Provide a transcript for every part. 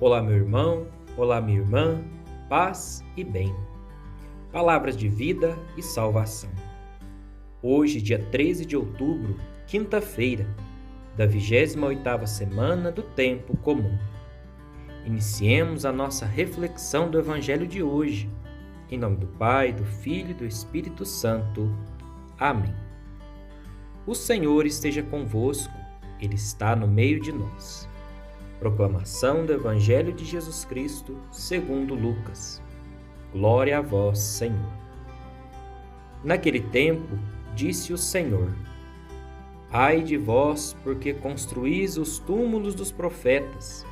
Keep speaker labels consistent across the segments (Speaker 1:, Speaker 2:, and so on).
Speaker 1: Olá, meu irmão, olá, minha irmã, paz e bem. Palavras de vida e salvação. Hoje, dia 13 de outubro, quinta-feira, da 28ª semana do Tempo Comum. Iniciemos a nossa reflexão do Evangelho de hoje. Em nome do Pai, do Filho e do Espírito Santo. Amém. O Senhor esteja convosco, Ele está no meio de nós. Proclamação do Evangelho de Jesus Cristo, segundo Lucas. Glória a vós, Senhor. Naquele tempo, disse o Senhor: Ai de vós, porque construís os túmulos dos profetas.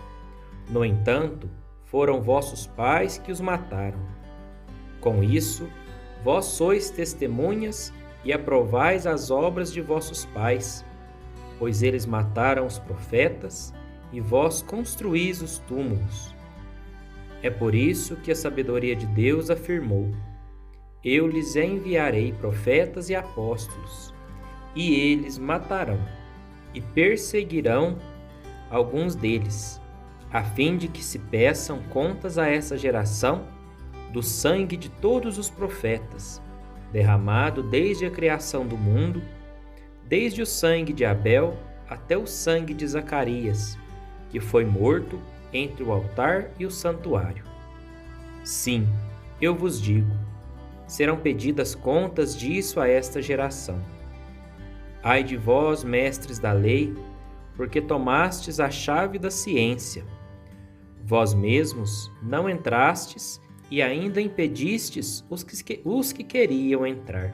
Speaker 1: No entanto, foram vossos pais que os mataram. Com isso, vós sois testemunhas e aprovais as obras de vossos pais, pois eles mataram os profetas e vós construís os túmulos. É por isso que a sabedoria de Deus afirmou: Eu lhes enviarei profetas e apóstolos, e eles matarão e perseguirão alguns deles, a fim de que se peçam contas a essa geração do sangue de todos os profetas, derramado desde a criação do mundo, desde o sangue de Abel até o sangue de Zacarias, que foi morto entre o altar e o santuário. Sim, eu vos digo, serão pedidas contas disso a esta geração. Ai de vós, mestres da lei, porque tomastes a chave da ciência. Vós mesmos não entrastes e ainda impedistes os que queriam entrar.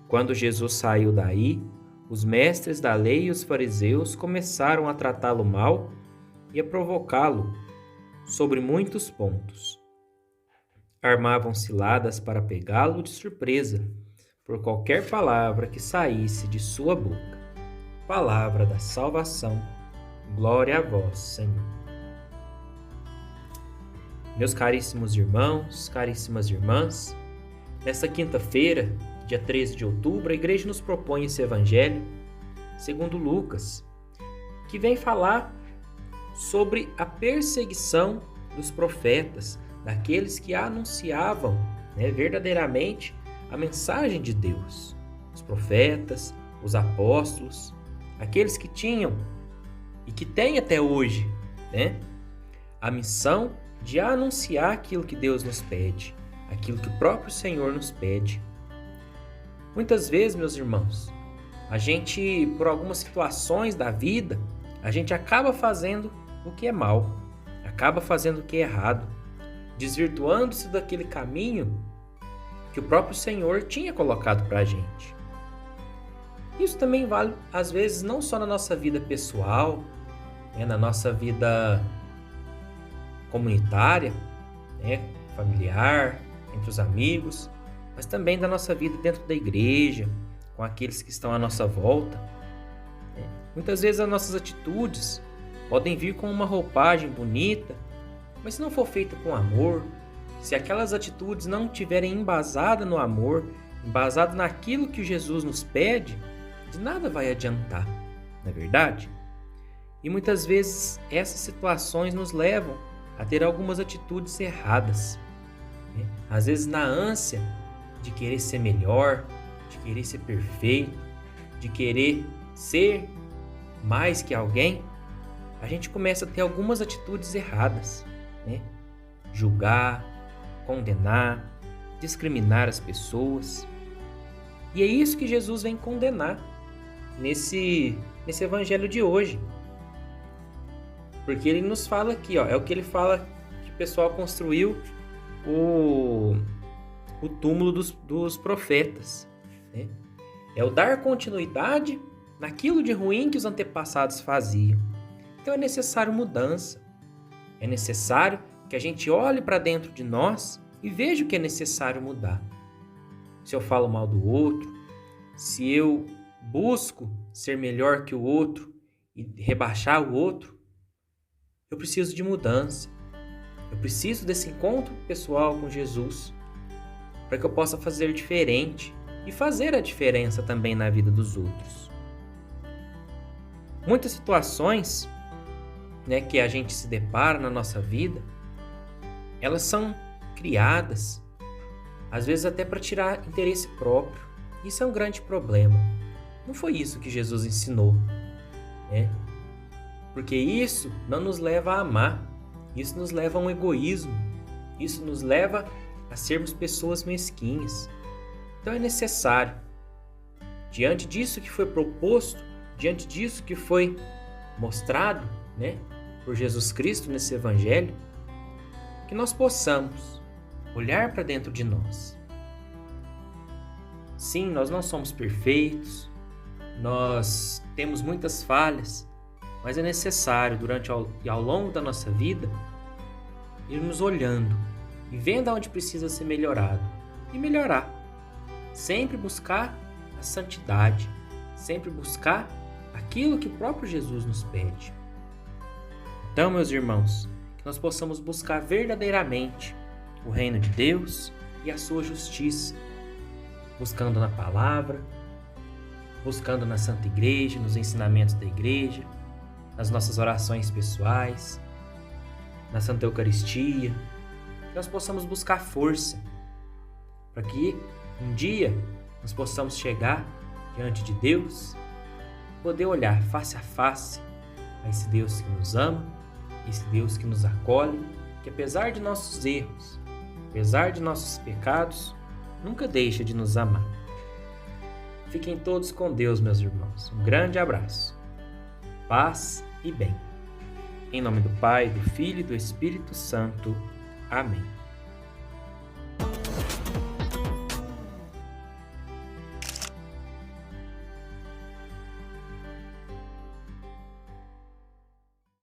Speaker 1: Quando Jesus saiu daí, os mestres da lei e os fariseus começaram a tratá-lo mal e a provocá-lo sobre muitos pontos. Armavam ciladas para pegá-lo de surpresa por qualquer palavra que saísse de sua boca. Palavra da salvação. Glória a vós, Senhor. Meus caríssimos irmãos, caríssimas irmãs, nesta quinta-feira, dia 13 de outubro, a igreja nos propõe esse evangelho, segundo Lucas, que vem falar sobre a perseguição dos profetas, daqueles que anunciavam verdadeiramente a mensagem de Deus. Os profetas, os apóstolos, aqueles que tinham e que têm até hoje a missão de anunciar aquilo que Deus nos pede, aquilo que o próprio Senhor nos pede. Muitas vezes, meus irmãos, a gente, por algumas situações da vida, a gente acaba fazendo o que é mal, acaba fazendo o que é errado, desvirtuando-se daquele caminho que o próprio Senhor tinha colocado para a gente. Isso também vale, às vezes, não só na nossa vida pessoal, na nossa vida comunitária, familiar, entre os amigos, mas também da nossa vida dentro da igreja, com aqueles que estão à nossa volta. Muitas vezes as nossas atitudes podem vir com uma roupagem bonita, mas se não for feita com amor, se aquelas atitudes não estiverem embasadas no amor, embasadas naquilo que Jesus nos pede, de nada vai adiantar, não é verdade? E muitas vezes essas situações nos levam a ter algumas atitudes erradas. Às vezes na ânsia de querer ser melhor, de querer ser perfeito, de querer ser mais que alguém, a gente começa a ter algumas atitudes erradas, julgar, condenar, discriminar as pessoas. E é isso que Jesus vem condenar nesse evangelho de hoje. Porque ele nos fala aqui, é o que ele fala que o pessoal construiu o túmulo dos profetas. É o dar continuidade naquilo de ruim que os antepassados faziam. Então é necessário mudança. É necessário que a gente olhe para dentro de nós e veja o que é necessário mudar. Se eu falo mal do outro, se eu busco ser melhor que o outro e rebaixar o outro, eu preciso de mudança. Eu preciso desse encontro pessoal com Jesus para que eu possa fazer diferente e fazer a diferença também na vida dos outros. Muitas situações né, que a gente se depara na nossa vida, elas são criadas, às vezes até para tirar interesse próprio. Isso é um grande problema. Não foi isso que Jesus ensinou, né? Porque isso não nos leva a amar, isso nos leva a um egoísmo, isso nos leva a sermos pessoas mesquinhas. Então é necessário, diante disso que foi proposto, diante disso que foi mostrado, né, por Jesus Cristo nesse Evangelho, que nós possamos olhar para dentro de nós. Sim, nós não somos perfeitos, nós temos muitas falhas, mas é necessário, e ao longo da nossa vida, irmos olhando e vendo aonde precisa ser melhorado e melhorar. Sempre buscar a santidade, sempre buscar aquilo que o próprio Jesus nos pede. Então, meus irmãos, que nós possamos buscar verdadeiramente o reino de Deus e a sua justiça, buscando na palavra, buscando na Santa Igreja, nos ensinamentos da Igreja, nas nossas orações pessoais, na Santa Eucaristia, que nós possamos buscar força para que um dia nós possamos chegar diante de Deus e poder olhar face a face a esse Deus que nos ama, esse Deus que nos acolhe, que apesar de nossos erros, apesar de nossos pecados, nunca deixa de nos amar. Fiquem todos com Deus, meus irmãos. Um grande abraço. Paz e bem. Em nome do Pai, do Filho e do Espírito Santo. Amém.